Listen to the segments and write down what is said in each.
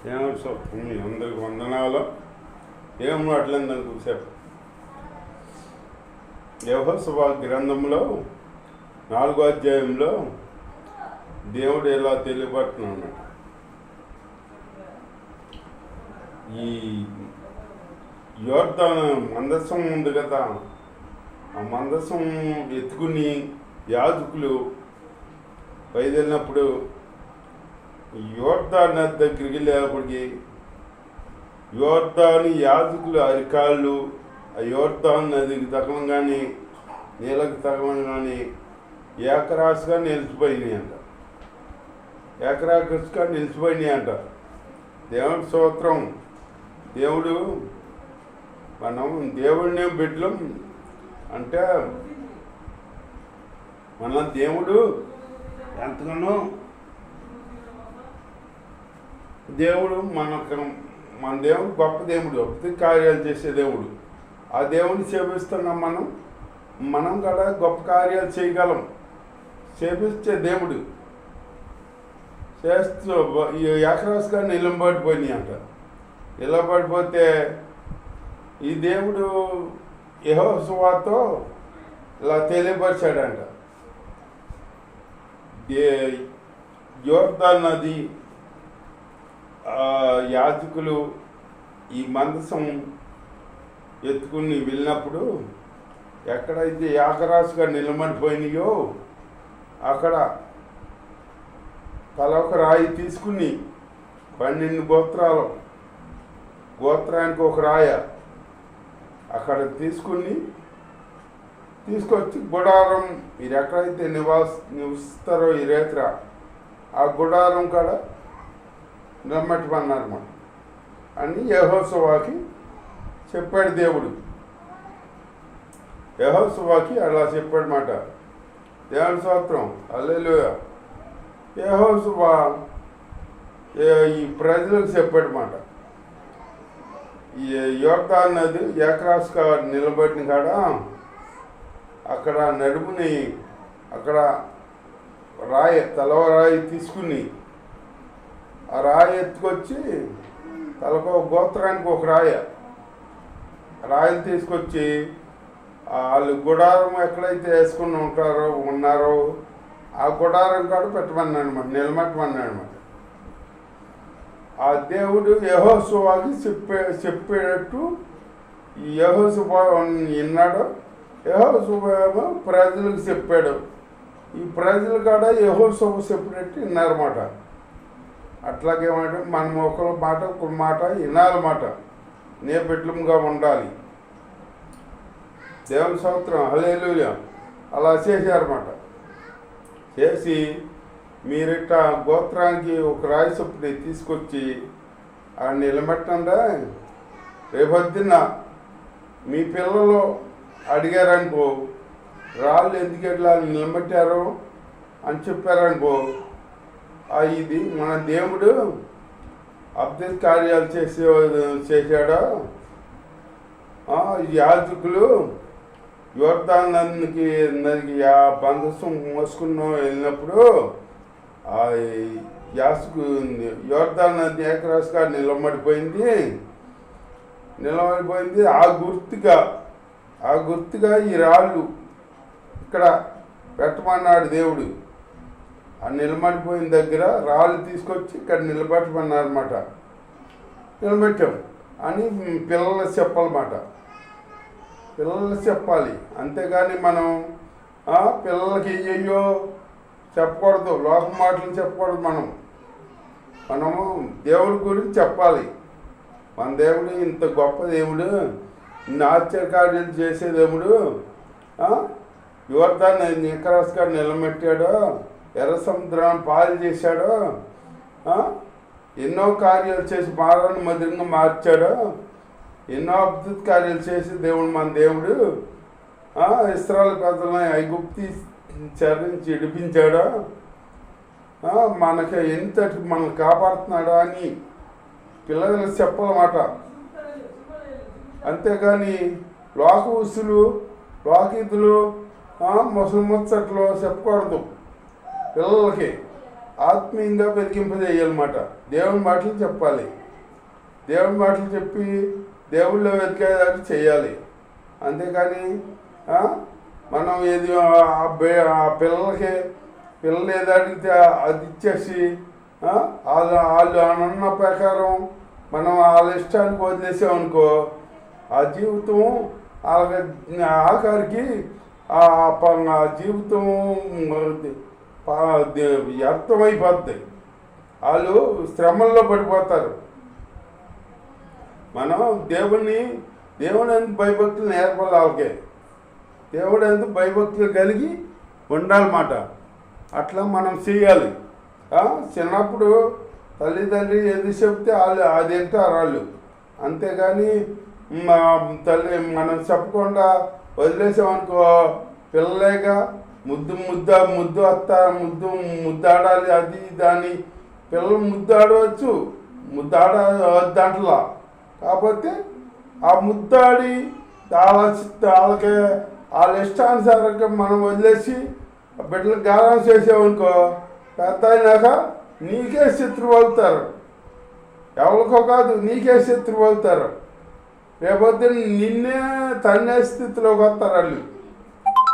ఏమో మీ అందరికి వందనాలు. ఏం మాట్లాడిందని కూర్చేపు యెహోషువ గ్రంథంలో 4వ అధ్యాయంలో దేవుడు ఎలా తెలియబడుతున్నాడు. ఈ యోర్దాను మందసం ఉంది కదా, ఆ మందసం ఎత్తుకుని యాజకులు బయలుదేరినప్పుడు యోర్దాను నది దగ్గరికి వెళ్ళేటప్పటికి యోర్దాను యాజకులు అరికాళ్ళు ఆ యోర్దాను నదికి తగలంగానే నీళ్ళకి తగలంగానే ఏకరాశిగా నిలిచిపోయినాయి అంట. ఏకరాశిగా నిలిచిపోయినాయి అంట. దేవుడి స్తోత్రం. దేవుడు మనం దేవుడిని బిడ్డలం అంటే మన దేవుడు ఎంతగానో దేవుడు మన దేవుడు గొప్ప దేవుడు, అద్భుత కార్యాలు చేసే దేవుడు. ఆ దేవుడిని సేవిస్తున్నాం. మనం కూడా గొప్ప కార్యాలు చేయగలం. సేవించే దేవుడు చేస్తూ ఈ ఏకరాశిగా నిలబడిపోయినాయి అంట. నిలబడిపోతే ఈ దేవుడు యెహోషువతో ఇలా తెలియపరిచాడంట. యోర్దాను నది యాజకులు ఈ మందసం ఎత్తుకుని వెళ్ళినప్పుడు ఎక్కడైతే ఏకరాశిగా నిలబడిపోయినాయో అక్కడ తల ఒక రాయి తీసుకుని 12 గోత్రానికి ఒక రాయ అక్కడ తీసుకొచ్చి గుడారం మీరు ఎక్కడైతే నివసిస్తారో ఈ రేత్ర ఆ గుడారం కాడ నిలబెట్టమన్నారన్నమాట అని యెహోషువకి చెప్పాడు దేవుడు. యెహోషువకి అలా చెప్పాడన్నమాట. దేవుని స్తోత్రం. హల్లెలూయా. యెహోషువ ఈ ప్రజలకు చెప్పాడన్నమాట. ఈ యోర్దాను నది ఏకరాశిగా నిలబడిన కాడ అక్కడ నడుముని అక్కడ రాయి తీసుకుని ఆ రాయి ఎత్తుకొచ్చి తలకు గోత్రానికి ఒక రాయిని తీసుకొచ్చి వాళ్ళు గుడారం ఎక్కడైతే వేసుకుని ఉన్నారో ఆ గుడారం కాడ పెట్టమన్నాడు అనమాట, నిలబెట్టమన్నాడు అనమాట. ఆ దేవుడు యెహోషువకి చెప్పేటట్టు ఈ యెహోషువ విన్నాడు. యెహోషువ ప్రజలకు చెప్పాడు. ఈ ప్రజలు కాడ యెహోషువ చెప్పినట్టు విన్నారన్నమాట. అట్లాగేమంటే మనం ఒకరి మాట వినాలన్నమాట. నేపథ్యంగా ఉండాలి. దేవుని స్తోత్రం. హల్లెలూయా. అలా చేశారన్నమాట. చేసి మీరిట్ట గోత్రానికి ఒక రాయి చొప్పున తీసుకొచ్చి ఆ నిలబెట్టండా రేపొద్దున్న మీ పిల్లలు అడిగారనుకో రాళ్ళు ఎందుకు ఎట్లా నిలబెట్టారో అని చెప్పారనుకో ఇది మన దేవుడు అద్భుత కార్యాలు చేశాడా. యాజకులు యోర్దాను నదికి బంధసం మోసుకున్న వెళ్ళినప్పుడు ఆ యోర్దాను నది ఏకరాశిగా నిలబడిపోయింది. ఆ గుర్తుగా ఈ రాళ్ళు ఇక్కడ పెట్టమన్నాడు దేవుడు. ఆ నిలబడిపోయిన దగ్గర రాళ్ళు తీసుకొచ్చి ఇక్కడ నిలబెట్టమన్నారన్నమాట. నిలబెట్టాం అని పిల్లలు చెప్పాలన్నమాట. పిల్లలు చెప్పాలి. అంతేగాని మనం పిల్లలకి అయ్యో చెప్పకూడదు, లోక మాటలు చెప్పకూడదు. మనము దేవుడి గురించి చెప్పాలి. మన దేవుడు ఇంత గొప్ప దేవుడు, ఇన్ని ఆశ్చర్యకార్యాలు చేసే దేవుడు. యోర్దాను ఏకరాశిగా నిలబెట్టాడు. ఎర్ర సముద్రాన్ని పాలు చేశాడు. ఎన్నో కార్యాలు చేసి మారాన్ని మధురంగా మార్చాడు. ఎన్నో అద్భుత కార్యాలు చేసి దేవుడు మన దేవుడు ఇశ్రాయేలు ప్రజలను ఐగుప్తు చరించి విడిపించాడు. మనకి ఎంతటి మనల్ని కాపాడుతున్నాడా అని పిల్లలకు చెప్పాలన్నమాట. అంతేగాని లోక ఉసులు లోకీతులు ముసలి ముచ్చట్లు చెప్పకూడదు పిల్లలకి. ఆత్మీయంగా వెతికింపజేయాలన్నమాట. దేవుని మాటలు చెప్పాలి, దేవుని మాటలు చెప్పి దేవుళ్ళో వెతికేదాన్ని చేయాలి. అంతేకాని మనం ఏది ఆ పిల్లలకి పిల్లలు ఏది అడిగితే అది ఇచ్చేసి వాళ్ళు అన్న ప్రకారం మనం వాళ్ళ ఇష్టానికి వదిలేసామనుకో, ఆ జీవితం వాళ్ళకి ఆఖరికి ఆ జీవితం వ్యర్థమైపోద్ది. వాళ్ళు శ్రమల్లో పడిపోతారు. మనం దేవుని ఎందుకు భయభక్తులు నేర్పాలి, వాళ్ళకే దేవుడు ఎందుకు భయభక్తులు కలిగి ఉండాలన్నమాట. అట్లా మనం చేయాలి. చిన్నప్పుడు తల్లిదండ్రి ఏది చెప్తే వాళ్ళు అది వింటారు వాళ్ళు. అంతేగాని మనం చెప్పకుండా వదిలేసామనుకో, పిల్లలేక ముద్దాడాలి అది దాన్ని పిల్లలు ముద్దాడవచ్చు, ముద్దాడవద్దంటలా. కాకపోతే ఆ ముద్దాడి వాళ్ళకి వాళ్ళ ఇష్టానుసారంగా మనం వదిలేసి బిడ్డలకు గారం చేసామనుకో, పెద్ద అయినాక నీకే శత్రువు అవుతారు. ఎవరికో కాదు, నీకే శత్రువు అవుతారు. రేపొద్దు నిన్నే తన్నే స్థితిలోకి వస్తారు వాళ్ళు.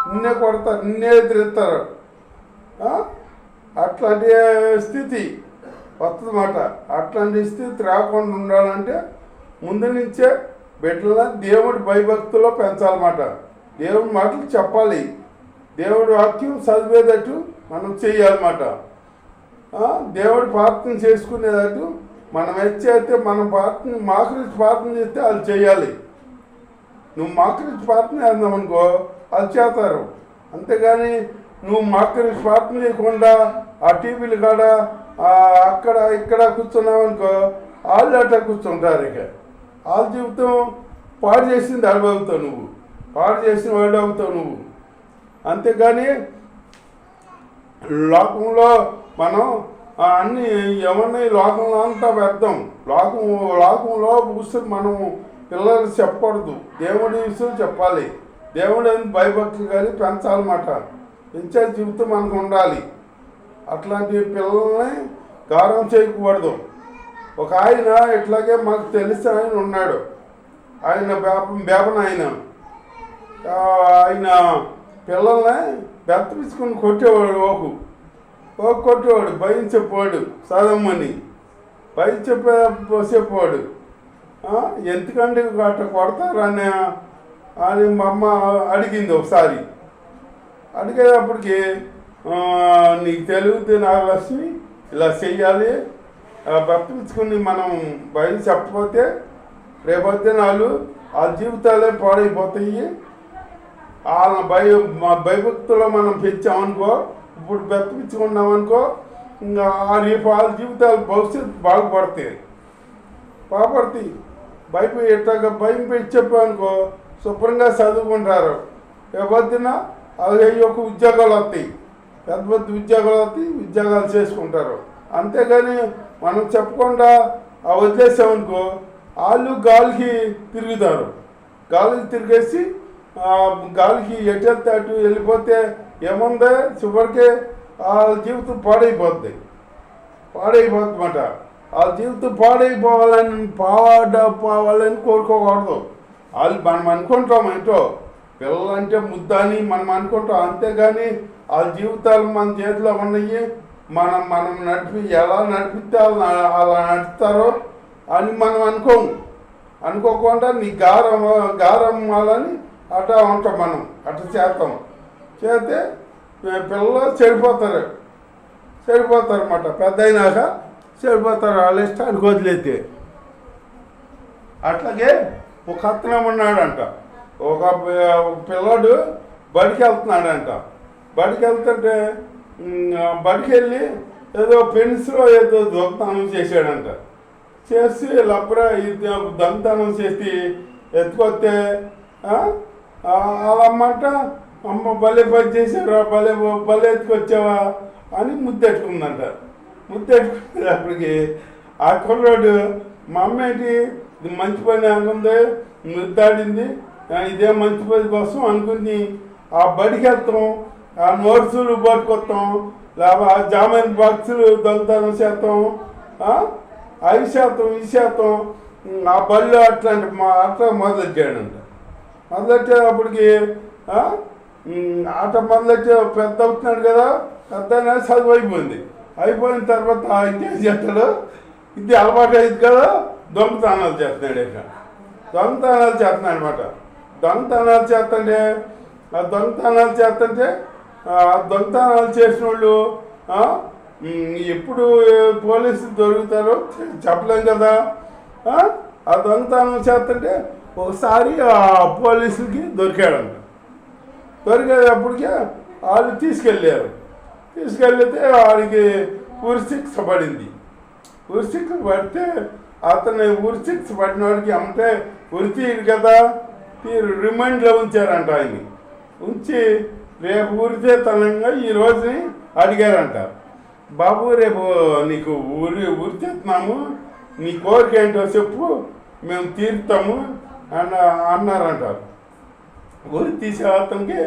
నిన్నే కొడతారు, నిన్నే ఎదిరిస్తారు. అట్లాంటి స్థితి వస్తుందన్నమాట. అట్లాంటి స్థితి రాకుండా ఉండాలంటే ముందు నుంచే బిడ్డల దేవుడి భయభక్తుల్లో పెంచాలన్నమాట. దేవుడి మాటలు చెప్పాలి, దేవుడి వాక్యం చదివేటట్టు మనం చేయాలన్నమాట. దేవుడి ప్రార్థన చేసుకునేటట్టు మనం అయితే మనం ప్రార్థన మాకరించి ప్రార్థన చేస్తే వాళ్ళు చేయాలి. నువ్వు మాకరించి ప్రార్థన చేద్దామనుకో, వాళ్ళు చేస్తారు. అంతేగాని నువ్వు మాకరించి ప్రార్థన చేయకుండా ఆ టీవీలు కాడ అక్కడ ఇక్కడ కూర్చున్నావనుకో, వాళ్ళు అట్లా కూర్చుంటారు. ఇక వాళ్ళ జీవితం పాడు చేసింది అడుగు అవుతావు నువ్వు, పాడు చేసిన వాడు అవుతావు నువ్వు. అంతేగాని లోకంలో మనం అన్నీ ఏమన్నా లోకంలో అంతా వ్యర్థం. లోకంలో కూర్చొని మనం పిల్లలు చెప్పకూడదు, దేవుడి విషయం చెప్పాలి. దేవుడు భయభక్తులు కానీ పెంచాలన్నమాట. పెంచే జీవితం మనకు ఉండాలి. అట్లాంటి పిల్లల్ని గారం చేయకూడదు. ఒక ఆయన ఇట్లాగే మాకు తెలిసిన ఆయన ఉన్నాడు. ఆయన బేపన ఆయన పిల్లల్ని బెత్తపించుకుని కొట్టేవాడు. కొట్టేవాడు, భయం చెప్పేవాడు, చదవమని భయం చెప్పేవాడు. ఎందుకంటే అట్లా కొడతారని అని మా అమ్మ అడిగింది ఒకసారి. అడిగేటప్పటికి నీకు తెలుగుతుంది నాగలక్ష్మి, ఇలా చెయ్యాలి, బెత్తపించుకుని మనం భయం చెప్పకపోతే రేపొద్దు వాళ్ళు వాళ్ళ జీవితాలే పాడైపోతాయి. వాళ్ళ భయభక్తులో మనం పెంచామనుకో, ఇప్పుడు బెత్తపించుకున్నామనుకో, ఇంకా రేపు వాళ్ళ జీవితాలు భవిష్యత్తు బాగుపడతాయి. ఎట్లాగా భయం పెట్టి చెప్పామనుకో, శుభ్రంగా చదువుకుంటారు. రేపొద్దున అలాగే ఒక ఉద్యోగాలు వస్తాయి, పెద్ద ఉద్యోగాలు వస్తాయి, ఉద్యోగాలు చేసుకుంటారు. అంతేగాని మనం చెప్పకుండా వదిలేసామనుకో, వాళ్ళు గాలికి తిరుగుతారు. గాలికి తిరిగేసి గాలికి ఎటు వెళ్తే అటు వెళ్ళిపోతే ఏముందో చివరికి వాళ్ళ జీవితం పాడైపోద్ది అన్నమాట. వాళ్ళ జీవితం పాడైపోవాలని కోరుకోకూడదు. వాళ్ళు మనం అనుకుంటాం ఏంటో, పిల్లలంటే ముద్దని మనం అనుకుంటాం. అంతేగాని వాళ్ళ జీవితాలు మన చేతిలో ఉన్నాయి. మనం ఎలా నడిపిస్తే అలా నడుపుతారో అని మనం అనుకోకుండా నీ గారం వాళ్ళని అట్లా ఉంటాం. మనం అట్లా చేస్తే పిల్లలు చెడిపోతారు అన్నమాట. పెద్ద అయినాక చెడిపోతారు, వాళ్ళ ఇష్టానికి వదిలేతే. అట్లాగే ఒక అత్తనం ఉన్నాడంట. ఒక పిల్లాడు బడికి వెళ్తున్నాడంట. బడికి వెళ్తుంటే బడికి వెళ్ళి ఏదో పెన్సిలో ఏదో దొంగతనం చేశాడంట. చేసి లబ్బరా దొంగతనం చేసి ఎత్తుకొస్తే వాళ్ళమ్మంట, అమ్మ భలే పని చేశారా, భలే ఎత్తుకొచ్చావా అని ముద్దెట్టుకుందంట. ముద్దెట్టుకునేటప్పటికి ఆ కుర్రాడు, మా అమ్మ ఏంటి ఇది మంచి పని అనుకుంది, ముద్దాడింది, ఇదే మంచి పని కోసం అనుకుని ఆ బడికి వెళ్తాం, ఆ నోట్సులు పట్టుకొస్తాం, లేకపోతే ఆ జామాయిన్ బాక్సులు దొంగతనం చేస్తాం, 5% ఈ శాతం ఆ బళ్ళు అట్లాంటి అట్లా మొదలెట్టాడంట. మొదలెట్టేటప్పటికి ఆట మొదలెట్టే పెద్ద అవుతున్నాడు కదా, పెద్ద చదువు అయిపోయింది. అయిపోయిన తర్వాత ఇంకేం చేస్తాడు, ఇది అలవాటు అయింది కదా, దొంగతనాలు చేస్తున్నాడు. ఇక దొంగతనాలు చేస్తున్నాడు అనమాట. దొంగతనాలు చేస్తుంటే దొంగతనాలు చేసిన వాళ్ళు ఎప్పుడు పోలీసులు దొరుకుతారో చెప్పలేం కదా. ఆ దొంగతనం చేస్తుంటే ఒకసారి ఆ పోలీసులకి దొరికాడంట. దొరికేటప్పటికే వాళ్ళు తీసుకెళ్తే వాడికి ఉరిశిక్ష పడింది. ఉరిశిక్ష పడితే అతను ఉరిశిక్ష పడిన వాడికి అంటే ఉరితీయడు కదా, రిమైండ్లో ఉంచారంట. ఆయన్ని ఉంచి రేపు ఉరితేతనంగా ఈ రోజుని అడిగారంట. బాబు రేపు నీకు ఉరితేస్తున్నాము, నీ కోరిక ఏంటో చెప్పు, మేము తీరుతాము అన్నారంట. ఉరి తీసే అతనికి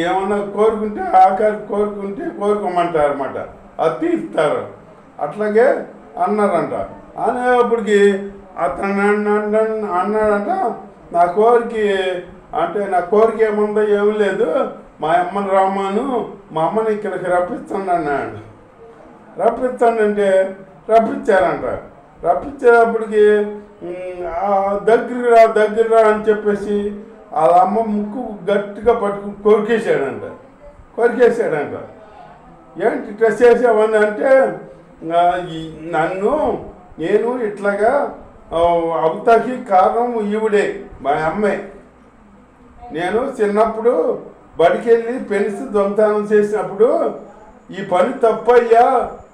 ఏమన్నా కోరుకుంటే ఆఖరి కోరుకోమంటారు అనమాట, అది తీరుతారు. అట్లాగే అన్నారంట. అనేటప్పటికి అతను అన్నాడంట, నా కోరిక ఏముందో ఏమి లేదు, మా అమ్మని రామాను, మా అమ్మని ఇక్కడికి రప్పించండి అన్నాడు. రప్పించండి రప్పించారంట. రప్పించేటప్పటికి దగ్గర రా అని చెప్పేసి వాళ్ళ అమ్మ ముక్కు గట్టిగా కొరికేసాడంట. ఏంటి డ్రెస్ చేసావని అంటే, నేను ఇట్లాగా అవుతాకి కారణం ఈవిడే, మా అమ్మే. నేను చిన్నప్పుడు బడికెళ్ళి పెన్స్ దొంగతనం చేసినప్పుడు ఈ పని తప్పయ్యా,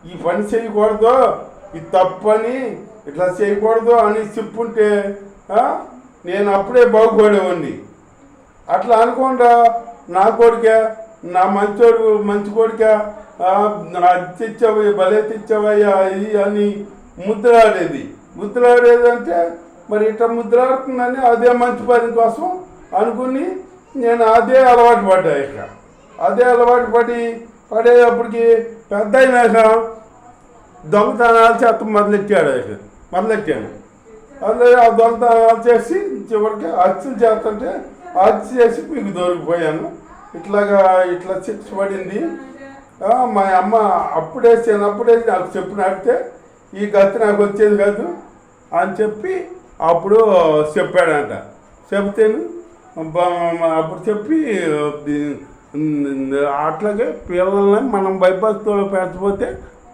ఈ పని చేయకూడదు, ఇది తప్పని ఇట్లా చేయకూడదు అని చెప్పుంటే నేను అప్పుడే బాగుపడేవాడిని. అట్లా అనుకోండా నా కొడుక, నా మంచి కొడుక, తెచ్చావు భలే తెచ్చావయ్యా ఇది అని ముద్రలాడేదంటే మరి ఇట్లా ముద్రలాడుతుందని అదే మంచి పని కోసం అనుకుని నేను అదే అలవాటు పడ్డా. ఇక అదే అలవాటు పడేటప్పటికి పెద్ద అయినాక దొంగతనాలు చేత మొదలెట్టాను. అందులో ఆ దొంగతనాలు చేసి చివరికి హత్యలు చేస్తుంటే హత్య చేసి మీకు దొరికిపోయాను. ఇట్లా శిక్ష పడింది. మా అమ్మ అప్పుడే నాకు చెప్పినట్టే ఈ గతి నాకు వచ్చేది కాదు అని చెప్పి అప్పుడు చెప్పాడంట. చెప్తేను అప్పుడు చెప్పి అట్లాగే పిల్లల్ని మనం బైపాస్తో పెంచకపోతే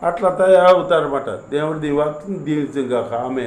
అట్లా తయారవుతారన్నమాట. దేవుడి దీని దీవించగా ఆమె.